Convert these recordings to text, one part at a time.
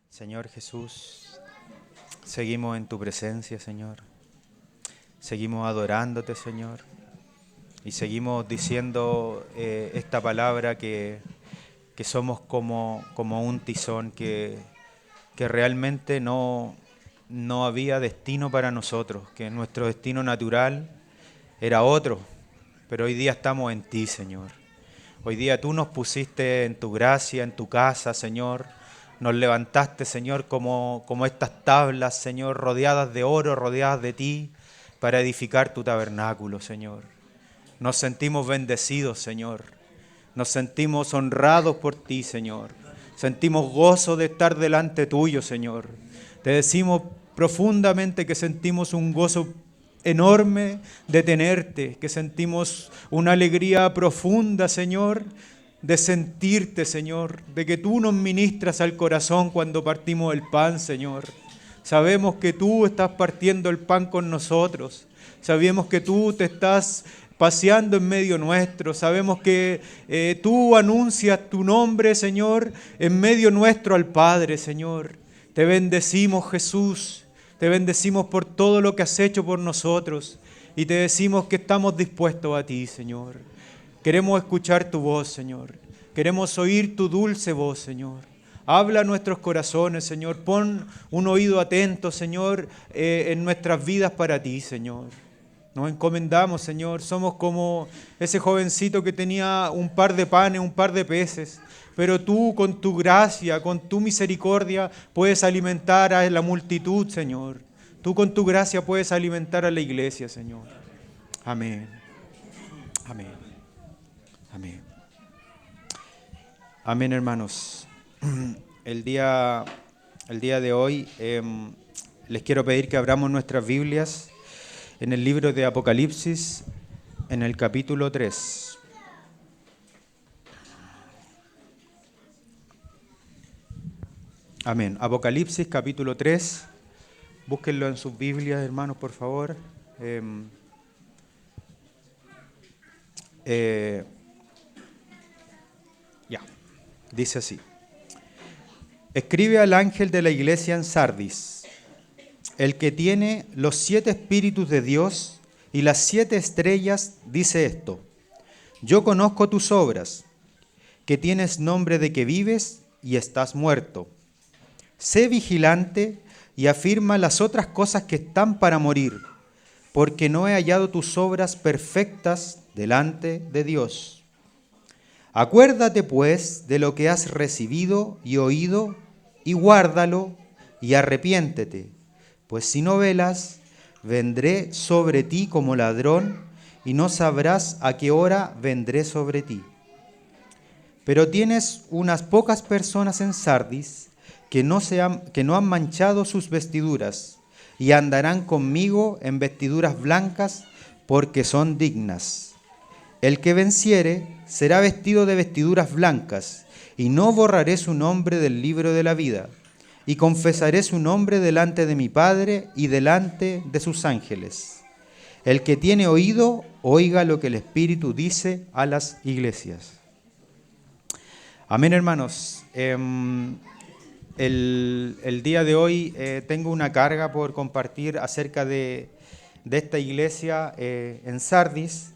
Señor Jesús, seguimos en tu presencia, Señor. Seguimos adorándote, Señor. Y seguimos diciendo esta palabra que somos como un tizón, que realmente no había destino para nosotros, que nuestro destino natural era otro, pero hoy día estamos en ti, Señor. Hoy día tú nos pusiste en tu gracia, en tu casa, Señor. Nos levantaste, Señor, como estas tablas, Señor, rodeadas de oro, rodeadas de ti, para edificar tu tabernáculo, Señor. Nos sentimos bendecidos, Señor. Nos sentimos honrados por ti, Señor. Sentimos gozo de estar delante tuyo, Señor. Te decimos profundamente que sentimos un gozo enorme de tenerte, que sentimos una alegría profunda, Señor, de sentirte, Señor, de que tú nos ministras al corazón cuando partimos el pan, Señor. Sabemos que tú estás partiendo el pan con nosotros. Sabemos que tú te estás paseando en medio nuestro. Sabemos que tú anuncias tu nombre, Señor, en medio nuestro al Padre, Señor. Te bendecimos, Jesús. Te bendecimos por todo lo que has hecho por nosotros. Y te decimos que estamos dispuestos a ti, Señor. Queremos escuchar tu voz, Señor. Queremos oír tu dulce voz, Señor. Habla a nuestros corazones, Señor. Pon un oído atento, Señor, en nuestras vidas para ti, Señor. Nos encomendamos, Señor. Somos como ese jovencito que tenía un par de panes, un par de peces. Pero tú, con tu gracia, con tu misericordia, puedes alimentar a la multitud, Señor. Tú, con tu gracia, puedes alimentar a la iglesia, Señor. Amén. Amén. Amén. Amén, hermanos. El día de hoy les quiero pedir que abramos nuestras Biblias en el libro de Apocalipsis, en el capítulo 3. Amén. Apocalipsis, capítulo 3. Búsquenlo en sus Biblias, hermanos, por favor. Dice así. Escribe al ángel de la iglesia en Sardis, el que tiene los 7 espíritus de Dios y las 7 estrellas, dice esto: yo conozco tus obras, que tienes nombre de que vives y estás muerto. Sé vigilante y afirma las otras cosas que están para morir, porque no he hallado tus obras perfectas delante de Dios. Acuérdate, pues, de lo que has recibido y oído, y guárdalo, y arrepiéntete, pues si no velas, vendré sobre ti como ladrón, y no sabrás a qué hora vendré sobre ti. Pero tienes unas pocas personas en Sardis que no han manchado sus vestiduras, y andarán conmigo en vestiduras blancas, porque son dignas. El que venciere será vestido de vestiduras blancas, y no borraré su nombre del libro de la vida, y confesaré su nombre delante de mi Padre y delante de sus ángeles. El que tiene oído, oiga lo que el Espíritu dice a las iglesias. Amén, hermanos. El día de hoy tengo una carga por compartir acerca de esta iglesia en Sardis.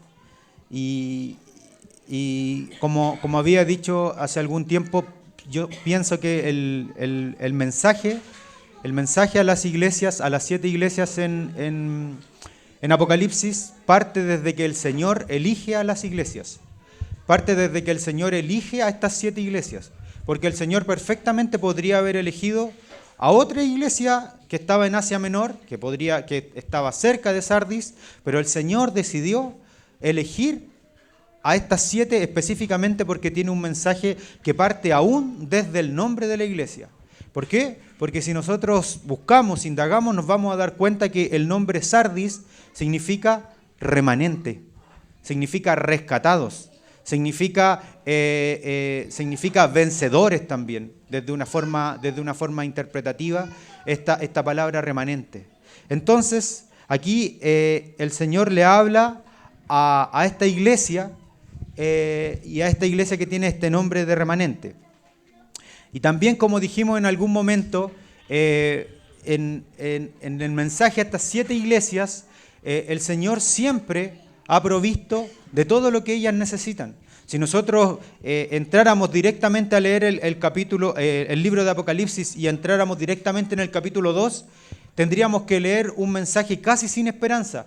Y como había dicho hace algún tiempo, yo pienso que el mensaje a las iglesias, a las 7 iglesias en Apocalipsis, parte desde que el Señor elige a las iglesias. Parte desde que el Señor elige a estas 7 iglesias. Porque el Señor perfectamente podría haber elegido a otra iglesia que estaba en Asia Menor, que estaba cerca de Sardis, pero el Señor decidió elegir a estas 7 específicamente porque tiene un mensaje que parte aún desde el nombre de la iglesia. ¿Por qué? Porque si nosotros buscamos, indagamos, nos vamos a dar cuenta que el nombre Sardis significa remanente, significa rescatados, significa vencedores también, desde una forma interpretativa, esta palabra remanente. Entonces, aquí el Señor le habla a esta iglesia y a esta iglesia que tiene este nombre de remanente. Y también, como dijimos en algún momento, en el mensaje a estas 7 iglesias, el Señor siempre ha provisto de todo lo que ellas necesitan. Si nosotros entráramos directamente a leer el libro de Apocalipsis y entráramos directamente en el capítulo 2, tendríamos que leer un mensaje casi sin esperanza.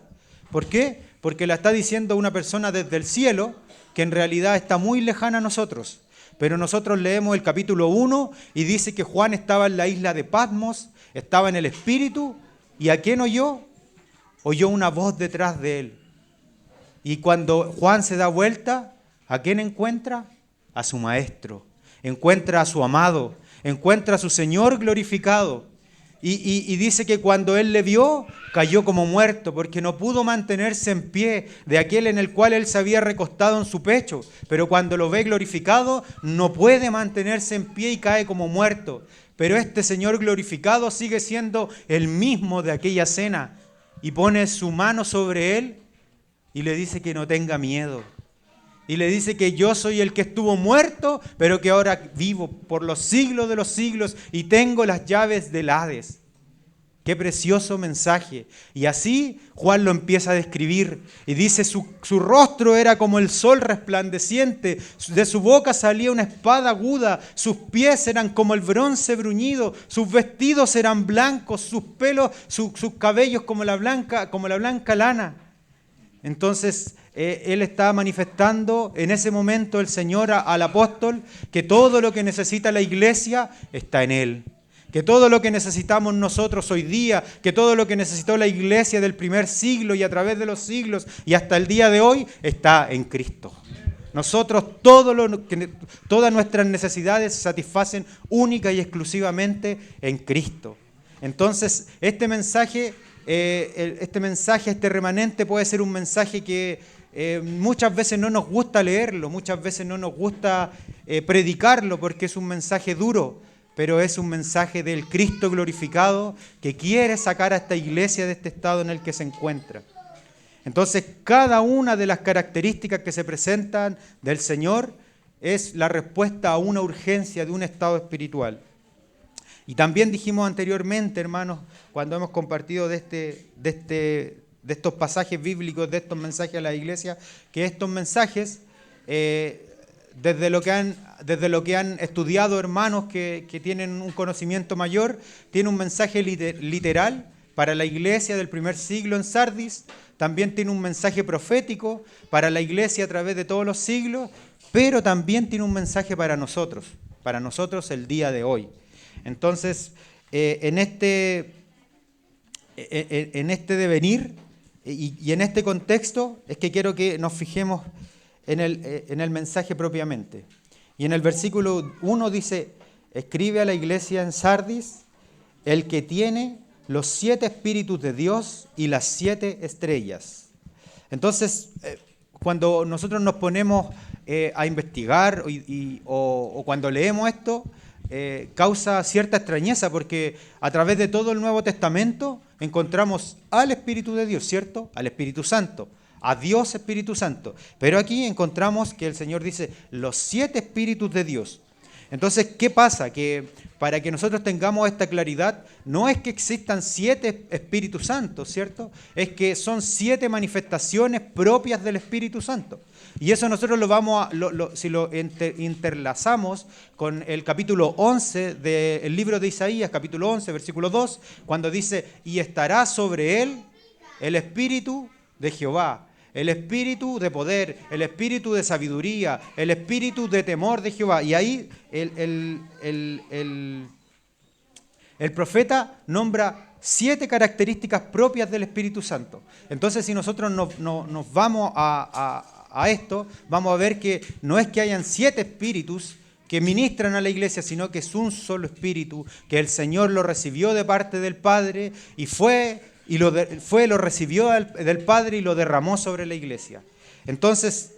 ¿Por qué? Porque la está diciendo una persona desde el cielo que en realidad está muy lejana a nosotros. Pero nosotros leemos el capítulo 1 y dice que Juan estaba en la isla de Patmos, estaba en el Espíritu, ¿y a quién oyó? Oyó una voz detrás de él. Y cuando Juan se da vuelta, ¿a quién encuentra? A su maestro, encuentra a su amado, encuentra a su Señor glorificado. Y dice que cuando él le vio, cayó como muerto, porque no pudo mantenerse en pie de aquel en el cual él se había recostado en su pecho. Pero cuando lo ve glorificado, no puede mantenerse en pie y cae como muerto. Pero este Señor glorificado sigue siendo el mismo de aquella cena, y pone su mano sobre él y le dice que no tenga miedo. Y le dice que yo soy el que estuvo muerto, pero que ahora vivo por los siglos de los siglos y tengo las llaves del Hades. Qué precioso mensaje. Y así Juan lo empieza a describir. Y dice, su rostro era como el sol resplandeciente, de su boca salía una espada aguda, sus pies eran como el bronce bruñido, sus vestidos eran blancos, sus pelos, sus cabellos como la blanca lana. Entonces, él está manifestando en ese momento el Señor al apóstol que todo lo que necesita la iglesia está en él. Que todo lo que necesitamos nosotros hoy día, que todo lo que necesitó la iglesia del primer siglo y a través de los siglos y hasta el día de hoy está en Cristo. Nosotros todas nuestras necesidades se satisfacen única y exclusivamente en Cristo. Entonces, este mensaje, este remanente puede ser un mensaje que muchas veces no nos gusta leerlo, muchas veces no nos gusta predicarlo porque es un mensaje duro, pero es un mensaje del Cristo glorificado que quiere sacar a esta iglesia de este estado en el que se encuentra. Entonces, cada una de las características que se presentan del Señor es la respuesta a una urgencia de un estado espiritual. Y también dijimos anteriormente, hermanos, cuando hemos compartido de estos pasajes bíblicos, de estos mensajes a la iglesia, que estos mensajes, desde lo que han estudiado hermanos que tienen un conocimiento mayor, tiene un mensaje literal para la iglesia del primer siglo en Sardis, también tiene un mensaje profético para la iglesia a través de todos los siglos, pero también tiene un mensaje para nosotros el día de hoy. Entonces, en este devenir y en este contexto es que quiero que nos fijemos en el mensaje propiamente. Y en el versículo 1 dice, escribe a la iglesia en Sardis, el que tiene los 7 espíritus de Dios y las 7 estrellas. Entonces, cuando nosotros nos ponemos a investigar o cuando leemos esto, causa cierta extrañeza porque a través de todo el Nuevo Testamento encontramos al Espíritu de Dios, ¿cierto? Al Espíritu Santo, a Dios Espíritu Santo. Pero aquí encontramos que el Señor dice los 7 espíritus de Dios. Entonces, ¿qué pasa? Que para que nosotros tengamos esta claridad, no es que existan 7 Espíritus Santos, ¿cierto? Es que son 7 manifestaciones propias del Espíritu Santo. Y eso nosotros si lo interlazamos con el capítulo 11 del libro de Isaías, capítulo 11, versículo 2, cuando dice, y estará sobre él el Espíritu de Jehová, el espíritu de poder, el espíritu de sabiduría, el espíritu de temor de Jehová. Y ahí el profeta nombra 7 características propias del Espíritu Santo. Entonces, si nosotros nos vamos a esto, vamos a ver que no es que hayan 7 espíritus que ministran a la iglesia, sino que es un solo espíritu, que el Señor lo recibió de parte del Padre y lo recibió del Padre y lo derramó sobre la iglesia. Entonces,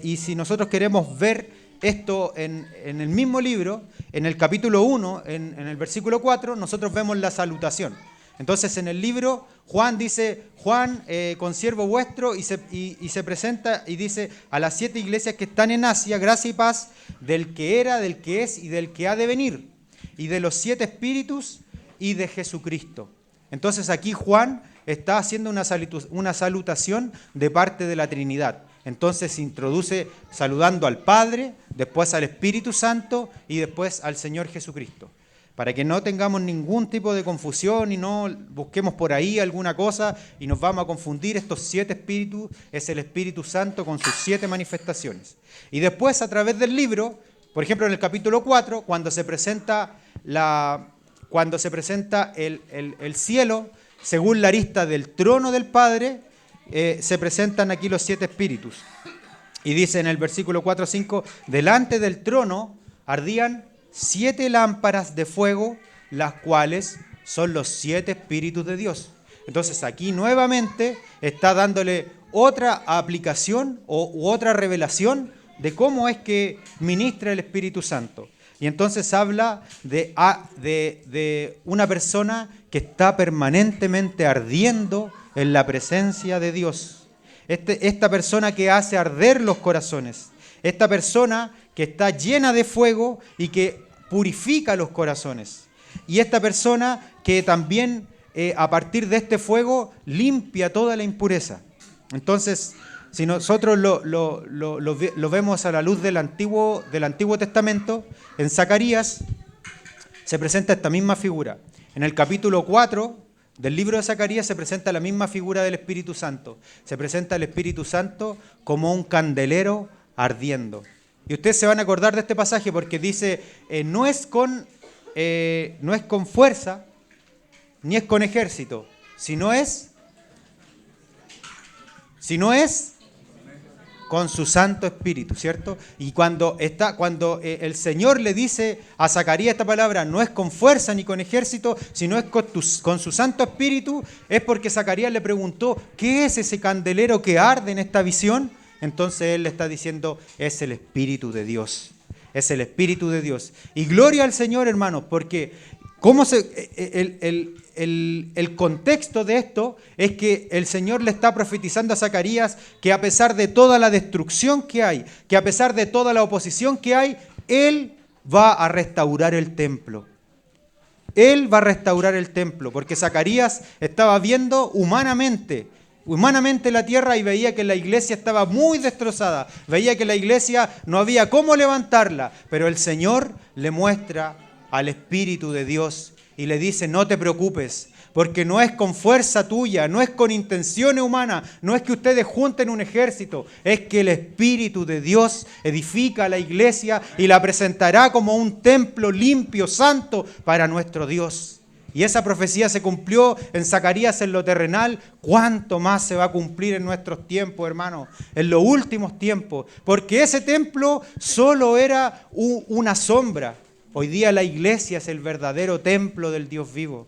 y si nosotros queremos ver esto en el mismo libro, en el capítulo 1, en el versículo 4, nosotros vemos la salutación. Entonces, en el libro, Juan dice, Juan, consiervo vuestro, y se presenta y dice a las 7 iglesias que están en Asia, gracia y paz del que era, del que es y del que ha de venir. y de los 7 espíritus y de Jesucristo. Entonces aquí Juan está haciendo una salutación de parte de la Trinidad. Entonces se introduce saludando al Padre, después al Espíritu Santo y después al Señor Jesucristo. Para que no tengamos ningún tipo de confusión y no busquemos por ahí alguna cosa y nos vamos a confundir. Estos 7 espíritus es el Espíritu Santo con sus 7 manifestaciones. Y después a través del libro, por ejemplo en el capítulo 4, cuando se presenta el cielo, según la arista del trono del Padre, se presentan aquí los 7 espíritus. Y dice en el versículo 4-5, delante del trono ardían 7 lámparas de fuego, las cuales son los 7 espíritus de Dios. Entonces aquí nuevamente está dándole otra aplicación u otra revelación de cómo es que ministra el Espíritu Santo. Y entonces habla de una persona que está permanentemente ardiendo en la presencia de Dios. Esta persona que hace arder los corazones. Esta persona que está llena de fuego y que purifica los corazones. Y esta persona que también a partir de este fuego limpia toda la impureza. Entonces, si nosotros lo vemos a la luz del Antiguo Testamento, en Zacarías se presenta esta misma figura. En el capítulo 4 del libro de Zacarías se presenta la misma figura del Espíritu Santo. Se presenta el Espíritu Santo como un candelero ardiendo. Y ustedes se van a acordar de este pasaje porque dice, no es con fuerza, ni es con ejército, sino es con su Santo Espíritu, ¿cierto? Y cuando el Señor le dice a Zacarías esta palabra, no es con fuerza ni con ejército, sino es con su Santo Espíritu, es porque Zacarías le preguntó, ¿qué es ese candelero que arde en esta visión? Entonces él le está diciendo, es el Espíritu de Dios. Es el Espíritu de Dios. Y gloria al Señor, hermanos, porque el contexto de esto es que el Señor le está profetizando a Zacarías que a pesar de toda la destrucción que hay, que a pesar de toda la oposición que hay, Él va a restaurar el templo. Él va a restaurar el templo, porque Zacarías estaba viendo humanamente la tierra y veía que la iglesia estaba muy destrozada, veía que la iglesia no había cómo levantarla, pero el Señor le muestra al Espíritu de Dios y le dice, no te preocupes, porque no es con fuerza tuya, no es con intenciones humanas, no es que ustedes junten un ejército, es que el Espíritu de Dios edifica la iglesia y la presentará como un templo limpio, santo para nuestro Dios. Y esa profecía se cumplió en Zacarías en lo terrenal. ¿Cuánto más se va a cumplir en nuestros tiempos, hermanos? En los últimos tiempos. Porque ese templo solo era una sombra. Hoy día la iglesia es el verdadero templo del Dios vivo.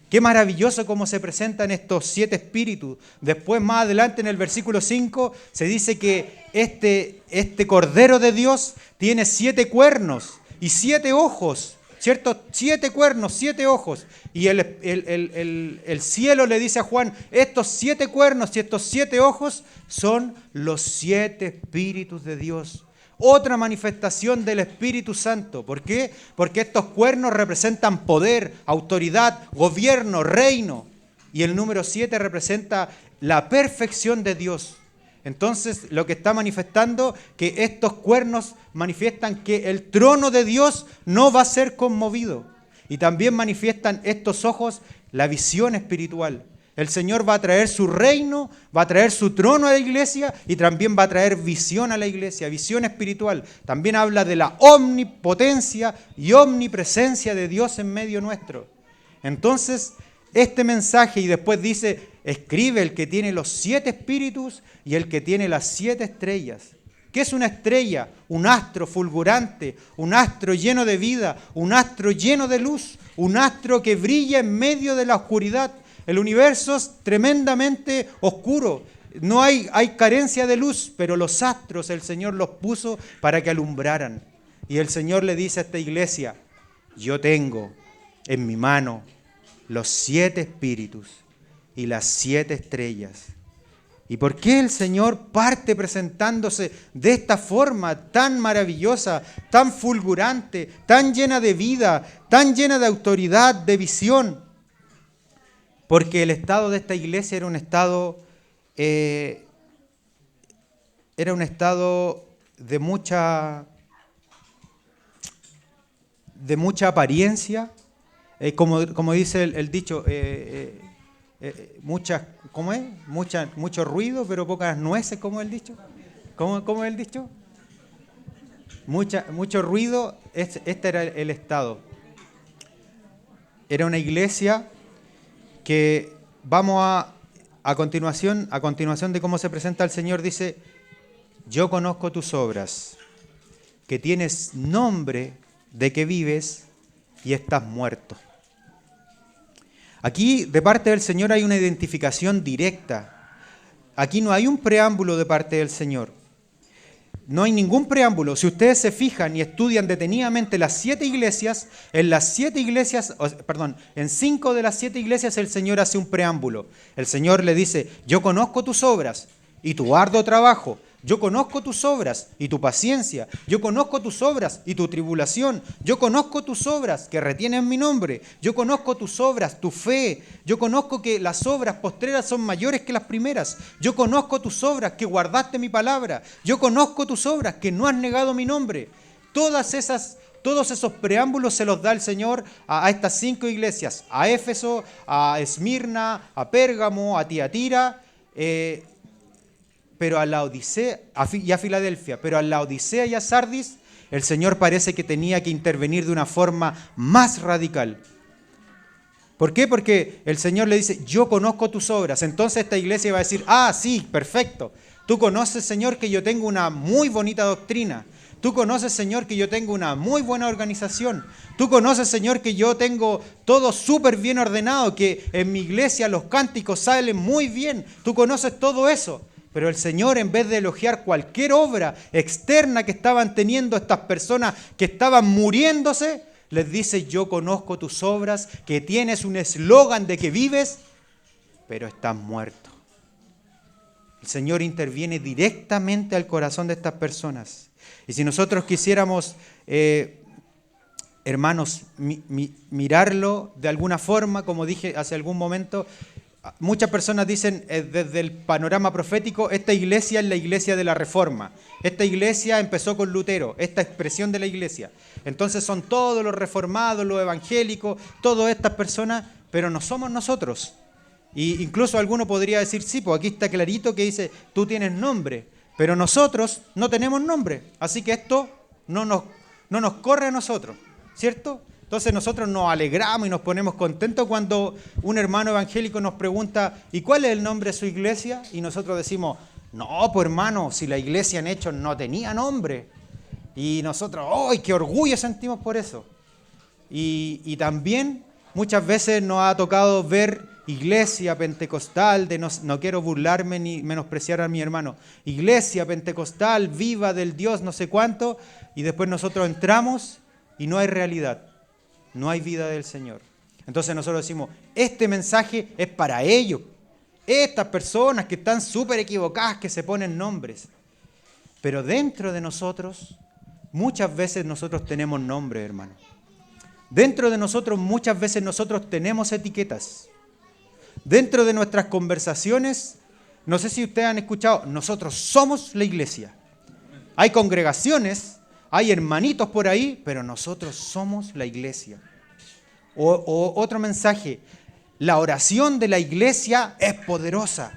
Qué maravilloso cómo se presentan estos 7 espíritus. Después, más adelante, en el versículo 5, se dice que este Cordero de Dios tiene 7 cuernos y 7 ojos. ¿Cierto? 7 cuernos, 7 ojos. Y el cielo le dice a Juan, estos 7 cuernos y estos 7 ojos son los 7 espíritus de Dios. Otra manifestación del Espíritu Santo. ¿Por qué? Porque estos cuernos representan poder, autoridad, gobierno, reino. Y el número 7 representa la perfección de Dios. Entonces, lo que está manifestando, que estos cuernos manifiestan que el trono de Dios no va a ser conmovido. Y también manifiestan estos ojos la visión espiritual. El Señor va a traer su reino, va a traer su trono a la iglesia y también va a traer visión a la iglesia, visión espiritual. También habla de la omnipotencia y omnipresencia de Dios en medio nuestro. Entonces, este mensaje, y después dice, escribe el que tiene los 7 espíritus y el que tiene las 7 estrellas. ¿Qué es una estrella? Un astro fulgurante, un astro lleno de vida, un astro lleno de luz, un astro que brilla en medio de la oscuridad. El universo es tremendamente oscuro, no hay carencia de luz, pero los astros el Señor los puso para que alumbraran. Y el Señor le dice a esta iglesia, yo tengo en mi mano los 7 espíritus y las 7 estrellas. ¿Y por qué el Señor parte presentándose de esta forma tan maravillosa, tan fulgurante, tan llena de vida, tan llena de autoridad, de visión? Porque el estado de esta iglesia era un estado de mucha apariencia, como dice el dicho, mucho ruido, pero pocas nueces, como el dicho. ¿Cómo es el dicho? Mucho ruido, este era el estado. Era una iglesia que vamos a continuación de cómo se presenta el Señor, dice: yo conozco tus obras, que tienes nombre de que vives y estás muerto. Aquí de parte del Señor hay una identificación directa. Aquí no hay un preámbulo de parte del Señor. No hay ningún preámbulo. Si ustedes se fijan y estudian detenidamente las 7 iglesias, en 5 de las 7 iglesias el Señor hace un preámbulo. El Señor le dice: yo conozco tus obras y tu arduo trabajo. Yo conozco tus obras y tu paciencia. Yo conozco tus obras y tu tribulación. Yo conozco tus obras que retienen mi nombre. Yo conozco tus obras, tu fe. Yo conozco que las obras postreras son mayores que las primeras. Yo conozco tus obras que guardaste mi palabra. Yo conozco tus obras que no has negado mi nombre. Todos esos preámbulos se los da el Señor a estas 5 iglesias: a Éfeso, a Esmirna, a Pérgamo, a Tiatira, pero a la Odisea y a Filadelfia, pero a la Odisea y a Sardis, el Señor parece que tenía que intervenir de una forma más radical. ¿Por qué? Porque el Señor le dice: yo conozco tus obras. Entonces esta iglesia va a decir: ah, sí, perfecto. Tú conoces, Señor, que yo tengo una muy bonita doctrina. Tú conoces, Señor, que yo tengo una muy buena organización. Tú conoces, Señor, que yo tengo todo súper bien ordenado, que en mi iglesia los cánticos salen muy bien. Tú conoces todo eso. Pero el Señor, en vez de elogiar cualquier obra externa que estaban teniendo estas personas que estaban muriéndose, les dice: yo conozco tus obras, que tienes un eslogan de que vives, pero estás muerto. El Señor interviene directamente al corazón de estas personas. Y si nosotros quisiéramos, hermanos, mirarlo de alguna forma, como dije hace algún momento, muchas personas dicen desde el panorama profético: esta iglesia es la iglesia de la Reforma. Esta iglesia empezó con Lutero, esta expresión de la iglesia. Entonces son todos los reformados, los evangélicos, todas estas personas, pero no somos nosotros. Y incluso alguno podría decir: sí, pues aquí está clarito que dice: tú tienes nombre, pero nosotros no tenemos nombre. Así que esto no nos corre a nosotros, ¿cierto? Entonces nosotros nos alegramos y nos ponemos contentos cuando un hermano evangélico nos pregunta: ¿y cuál es el nombre de su iglesia? Y nosotros decimos: no, pues hermano, si la iglesia en Hechos no tenía nombre. Y nosotros, ¡ay, qué orgullo sentimos por eso! Y también muchas veces nos ha tocado ver iglesia pentecostal, no quiero burlarme ni menospreciar a mi hermano, iglesia pentecostal, viva del Dios no sé cuánto, y después nosotros entramos y no hay realidad. No hay vida del Señor. Entonces nosotros decimos: este mensaje es para ellos. Estas personas que están súper equivocadas, que se ponen nombres. Pero dentro de nosotros, muchas veces nosotros tenemos nombres, hermano. Dentro de nosotros, muchas veces nosotros tenemos etiquetas. Dentro de nuestras conversaciones, no sé si ustedes han escuchado, nosotros somos la iglesia. Hay congregaciones, hay hermanitos por ahí, pero nosotros somos la iglesia. O otro mensaje: la oración de la iglesia es poderosa.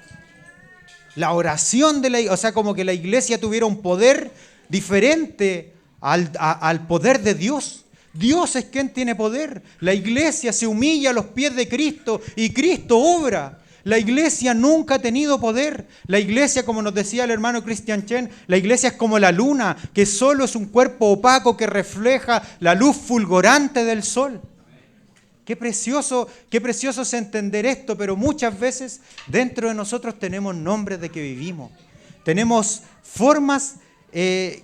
La oración de la iglesia, o sea, como que la iglesia tuviera un poder diferente al poder de Dios. Dios es quien tiene poder. La iglesia se humilla a los pies de Cristo y Cristo obra. La iglesia nunca ha tenido poder. La iglesia, como nos decía el hermano Christian Chen, la iglesia es como la luna, que solo es un cuerpo opaco que refleja la luz fulgurante del sol. Qué precioso es entender esto, pero muchas veces dentro de nosotros tenemos nombres de que vivimos. Tenemos formas de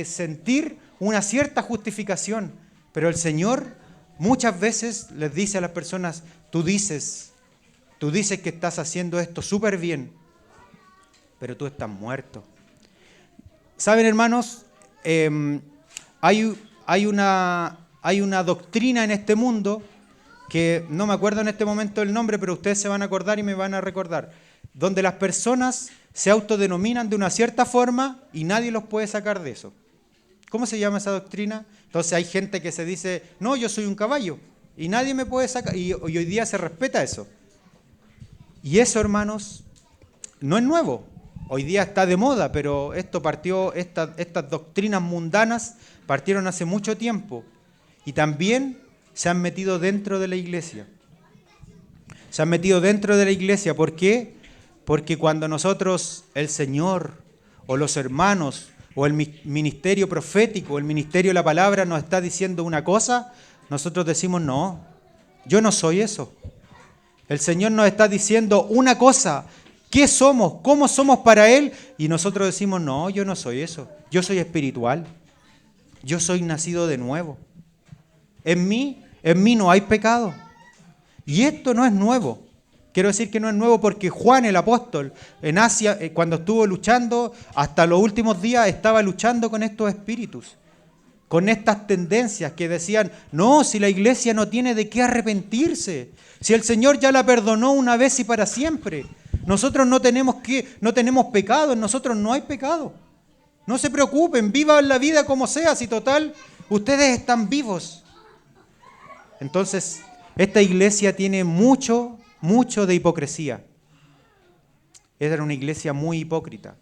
sentir una cierta justificación, pero el Señor muchas veces les dice a las personas: tú dices Tú dices que estás haciendo esto súper bien, pero tú estás muerto. ¿Saben, hermanos? Hay una doctrina en este mundo que no me acuerdo en este momento el nombre, pero ustedes se van a acordar y me van a recordar, donde las personas se autodenominan de una cierta forma y nadie los puede sacar de eso. ¿Cómo se llama esa doctrina? Entonces hay gente que se dice, no, yo soy un caballo y nadie me puede sacar, y hoy día se respeta eso. Y eso, hermanos, no es nuevo. Hoy día está de moda, pero esto partió, estas doctrinas mundanas partieron hace mucho tiempo y también se han metido dentro de la iglesia. Se han metido dentro de la iglesia. ¿Por qué? Porque cuando nosotros, el Señor o los hermanos o el ministerio profético o el ministerio de la palabra nos está diciendo una cosa, nosotros decimos, no, yo no soy eso. El Señor nos está diciendo una cosa, ¿qué somos? ¿Cómo somos para Él? Y nosotros decimos, no, yo no soy eso, yo soy espiritual, yo soy nacido de nuevo. En mí no hay pecado. Y esto no es nuevo. Quiero decir que no es nuevo porque Juan el apóstol en Asia, cuando estuvo luchando, hasta los últimos días estaba luchando con estos espíritus, con estas tendencias que decían, no, si la iglesia no tiene de qué arrepentirse, si el Señor ya la perdonó una vez y para siempre, nosotros no tenemos pecado, en nosotros no hay pecado. No se preocupen, vivan la vida como sea, si total, ustedes están vivos. Entonces, esta iglesia tiene mucho de hipocresía. Era una iglesia muy hipócrita.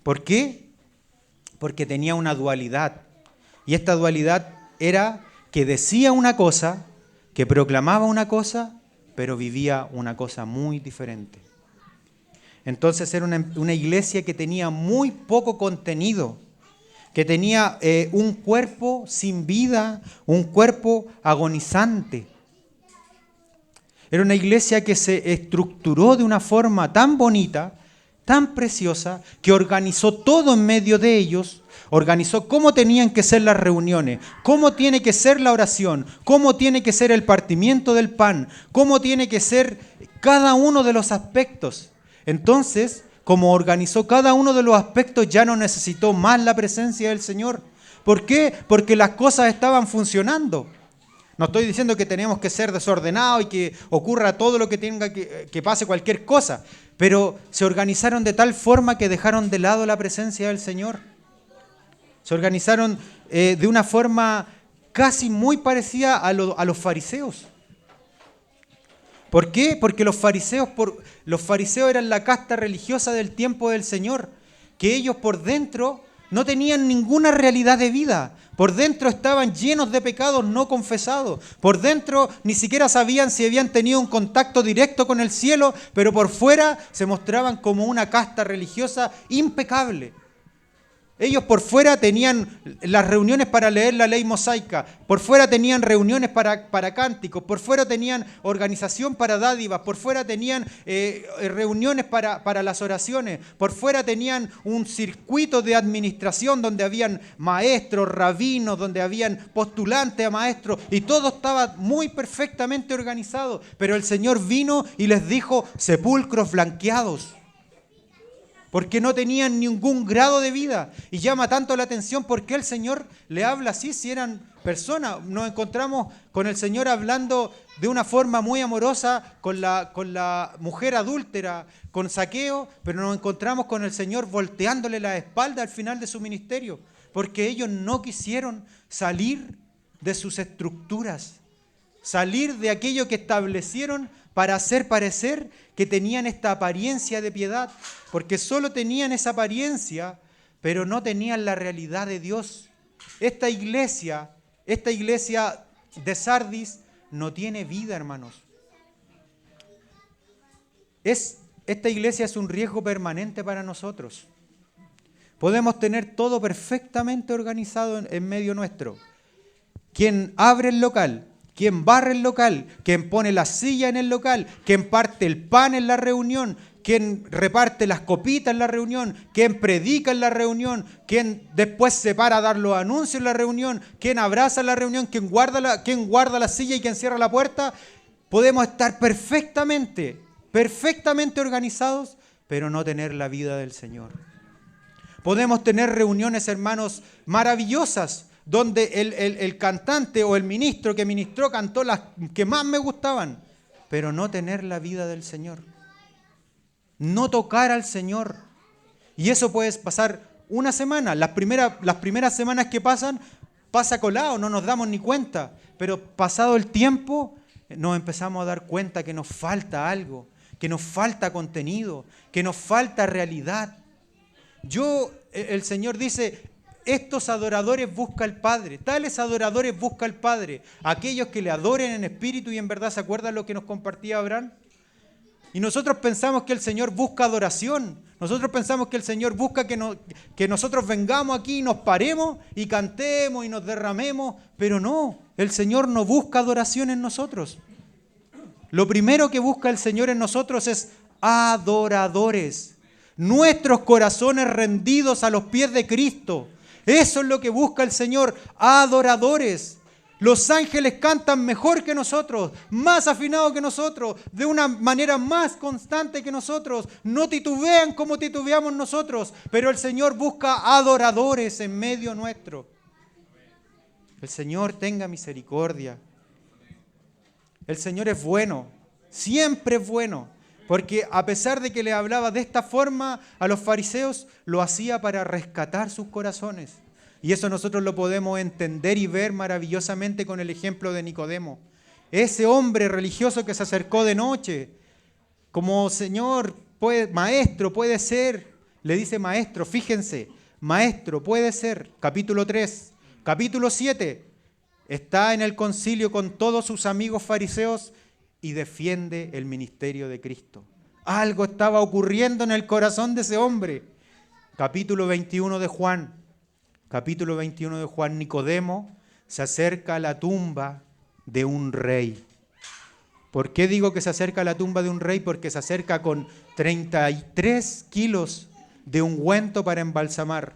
¿Por qué? Porque tenía una dualidad. Y esta dualidad era que decía una cosa, que proclamaba una cosa, pero vivía una cosa muy diferente. Entonces era una iglesia que tenía muy poco contenido, que tenía un cuerpo sin vida, un cuerpo agonizante. Era una iglesia que se estructuró de una forma tan bonita, tan preciosa, que organizó todo en medio de ellos, organizó cómo tenían que ser las reuniones, cómo tiene que ser la oración, cómo tiene que ser el partimiento del pan, cómo tiene que ser cada uno de los aspectos. Entonces, como organizó cada uno de los aspectos, ya no necesitó más la presencia del Señor. ¿Por qué? Porque las cosas estaban funcionando. No estoy diciendo que tenemos que ser desordenados y que ocurra todo lo que tenga que pase cualquier cosa, pero se organizaron de tal forma que dejaron de lado la presencia del Señor. Se organizaron de una forma casi muy parecida a los fariseos. ¿Por qué? Porque los fariseos eran la casta religiosa del tiempo del Señor, que ellos por dentro no tenían ninguna realidad de vida. Por dentro estaban llenos de pecados no confesados. Por dentro ni siquiera sabían si habían tenido un contacto directo con el cielo, pero por fuera se mostraban como una casta religiosa impecable. Ellos por fuera tenían las reuniones para leer la ley mosaica, por fuera tenían reuniones para cánticos, por fuera tenían organización para dádivas, por fuera tenían reuniones para las oraciones, por fuera tenían un circuito de administración donde habían maestros, rabinos, donde habían postulantes a maestros, y todo estaba muy perfectamente organizado. Pero el Señor vino y les dijo, sepulcros blanqueados, porque no tenían ningún grado de vida. Y llama tanto la atención porque el Señor le habla así si eran personas. Nos encontramos con el Señor hablando de una forma muy amorosa con la mujer adúltera, con Zaqueo, pero nos encontramos con el Señor volteándole la espalda al final de su ministerio, porque ellos no quisieron salir de sus estructuras, salir de aquello que establecieron para hacer parecer que tenían esta apariencia de piedad, porque solo tenían esa apariencia, pero no tenían la realidad de Dios. Esta iglesia de Sardis no tiene vida, hermanos. Esta iglesia es un riesgo permanente para nosotros. Podemos tener todo perfectamente organizado en medio nuestro. Quien abre el local, quien barre el local, quien pone la silla en el local, quien parte el pan en la reunión, quien reparte las copitas en la reunión, quien predica en la reunión, quien después se para a dar los anuncios en la reunión, quien abraza en la reunión, quien guarda la silla y quien cierra la puerta. Podemos estar perfectamente perfectamente organizados, pero no tener la vida del Señor. Podemos tener reuniones, hermanos, maravillosas, donde el cantante o el ministro que ministró cantó las que más me gustaban, pero no tener la vida del Señor. No tocar al Señor. Y eso puede pasar una semana. Las primeras semanas que pasa colado, no nos damos ni cuenta. Pero pasado el tiempo, nos empezamos a dar cuenta que nos falta algo, que nos falta contenido, que nos falta realidad. El Señor dice, estos adoradores busca el Padre, tales adoradores busca el Padre, aquellos que le adoren en espíritu y en verdad. ¿Se acuerdan lo que nos compartía Abraham? Y nosotros pensamos que el Señor busca adoración, nosotros pensamos que el Señor busca que nosotros vengamos aquí y nos paremos y cantemos y nos derramemos, pero no, el Señor no busca adoración en nosotros. Lo primero que busca el Señor en nosotros es adoradores. Nuestros corazones rendidos a los pies de Cristo. Eso es lo que busca el Señor, adoradores. Los ángeles cantan mejor que nosotros, más afinado que nosotros, de una manera más constante que nosotros. No titubean como titubeamos nosotros, pero el Señor busca adoradores en medio nuestro. El Señor tenga misericordia. El Señor es bueno, siempre es bueno. Porque a pesar de que le hablaba de esta forma a los fariseos, lo hacía para rescatar sus corazones. Y eso nosotros lo podemos entender y ver maravillosamente con el ejemplo de Nicodemo. Ese hombre religioso que se acercó de noche, como Señor, maestro, puede ser. Le dice maestro, fíjense, maestro, puede ser. Capítulo 3, capítulo 7. Está en el concilio con todos sus amigos fariseos y defiende el ministerio de Cristo. Algo estaba ocurriendo en el corazón de ese hombre. Capítulo 21 de Juan. Capítulo 21 de Juan. Nicodemo se acerca a la tumba de un rey. ¿Por qué digo que se acerca a la tumba de un rey? Porque se acerca con 33 kilos de ungüento para embalsamar.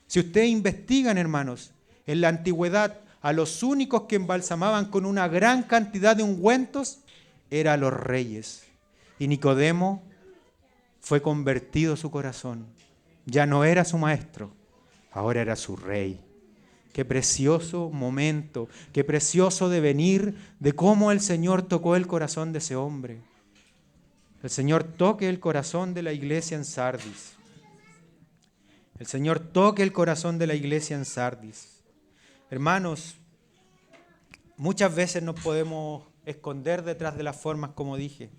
Si ustedes investigan, hermanos, en la antigüedad, a los únicos que embalsamaban con una gran cantidad de ungüentos eran los reyes. Y Nicodemo fue convertido su corazón. Ya no era su maestro, ahora era su rey. Qué precioso momento, qué precioso devenir de cómo el Señor tocó el corazón de ese hombre. El Señor toque el corazón de la iglesia en Sardis. El Señor toque el corazón de la iglesia en Sardis. Hermanos, muchas veces nos podemos esconder detrás de las formas, como dije.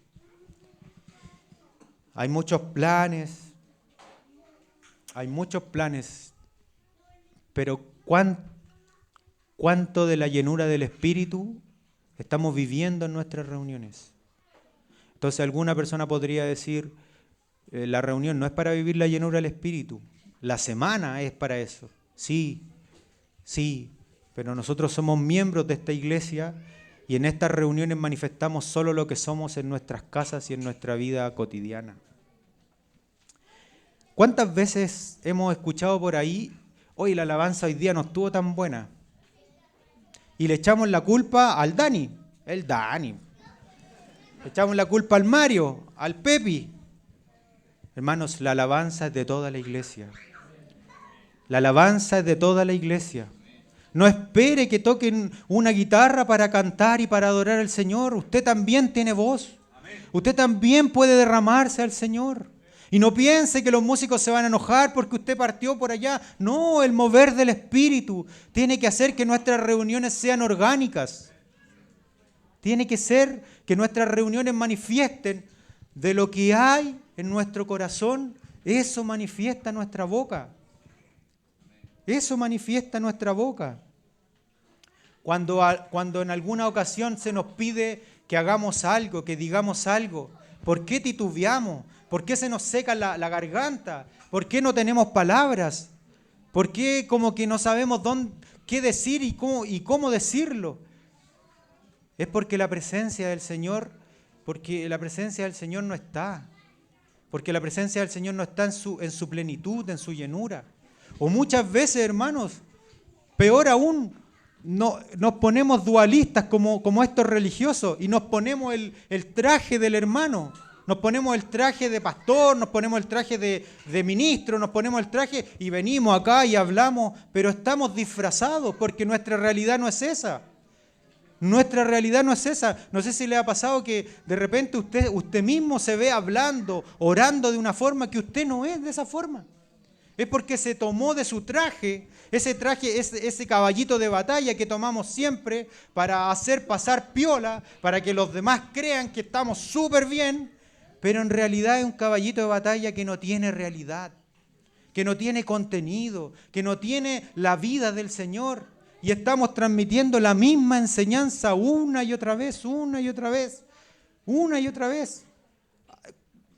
Hay muchos planes, pero ¿cuánto de la llenura del Espíritu estamos viviendo en nuestras reuniones? Entonces alguna persona podría decir, la reunión no es para vivir la llenura del Espíritu, la semana es para eso. Sí, pero nosotros somos miembros de esta iglesia y en estas reuniones manifestamos solo lo que somos en nuestras casas y en nuestra vida cotidiana. ¿Cuántas veces hemos escuchado por ahí, hoy la alabanza hoy día no estuvo tan buena? Y le echamos la culpa al Dani, Le echamos la culpa al Mario, al Pepi. Hermanos, la alabanza es de toda la iglesia. La alabanza es de toda la iglesia. No espere que toquen una guitarra para cantar y para adorar al Señor. Usted también tiene voz. Usted también puede derramarse al Señor. Y no piense que los músicos se van a enojar porque usted partió por allá. No, el mover del Espíritu tiene que hacer que nuestras reuniones sean orgánicas. Tiene que ser que nuestras reuniones manifiesten de lo que hay en nuestro corazón. Eso manifiesta nuestra boca. Eso manifiesta nuestra boca. Cuando en alguna ocasión se nos pide que hagamos algo, que digamos algo, ¿por qué titubeamos? ¿Por qué se nos seca la garganta? ¿Por qué no tenemos palabras? ¿Por qué como que no sabemos qué decir y cómo decirlo? Es porque la presencia del Señor no está. Porque la presencia del Señor no está en su plenitud, en su llenura. O muchas veces, hermanos, peor aún, nos ponemos dualistas como estos religiosos y nos ponemos el traje del hermano. Nos ponemos el traje de pastor, nos ponemos el traje de ministro, nos ponemos el traje y venimos acá y hablamos, pero estamos disfrazados porque nuestra realidad no es esa. Nuestra realidad no es esa. No sé si le ha pasado que de repente usted mismo se ve hablando, orando de una forma que usted no es de esa forma. Es porque se tomó de su traje, ese caballito de batalla que tomamos siempre para hacer pasar piola, para que los demás crean que estamos súper bien, pero en realidad es un caballito de batalla que no tiene realidad, que no tiene contenido, que no tiene la vida del Señor. Y estamos transmitiendo la misma enseñanza una y otra vez, una y otra vez, una y otra vez.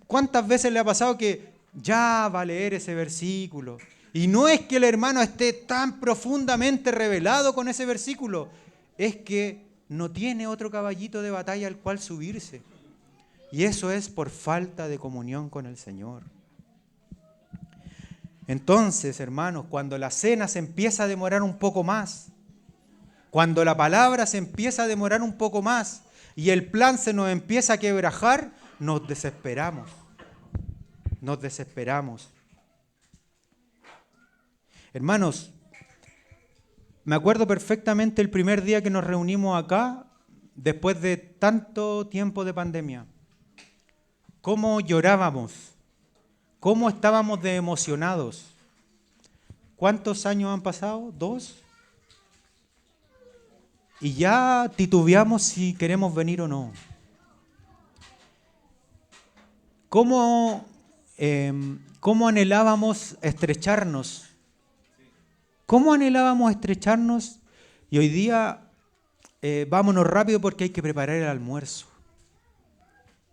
¿Cuántas veces le ha pasado que ya va a leer ese versículo? Y no es que el hermano esté tan profundamente revelado con ese versículo, es que no tiene otro caballito de batalla al cual subirse. Y eso es por falta de comunión con el Señor. Entonces, hermanos, cuando la cena se empieza a demorar un poco más, cuando la palabra se empieza a demorar un poco más y el plan se nos empieza a quebrajar, nos desesperamos. Nos desesperamos. Hermanos, me acuerdo perfectamente el primer día que nos reunimos acá, después de tanto tiempo de pandemia. Cómo llorábamos, cómo estábamos de emocionados. ¿Cuántos años han pasado? ¿2? Y ya titubeamos si queremos venir o no. ¿Cómo anhelábamos estrecharnos? ¿Cómo anhelábamos estrecharnos? Y hoy día vámonos rápido porque hay que preparar el almuerzo.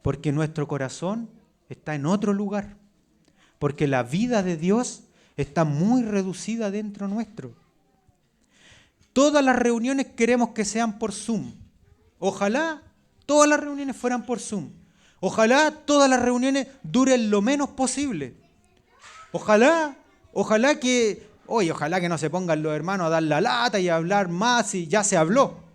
Porque nuestro corazón está en otro lugar. Porque la vida de Dios está muy reducida dentro nuestro. Todas las reuniones queremos que sean por Zoom. Ojalá todas las reuniones fueran por Zoom. Ojalá todas las reuniones duren lo menos posible. Ojalá que no se pongan los hermanos a dar la lata y a hablar más y ya se habló.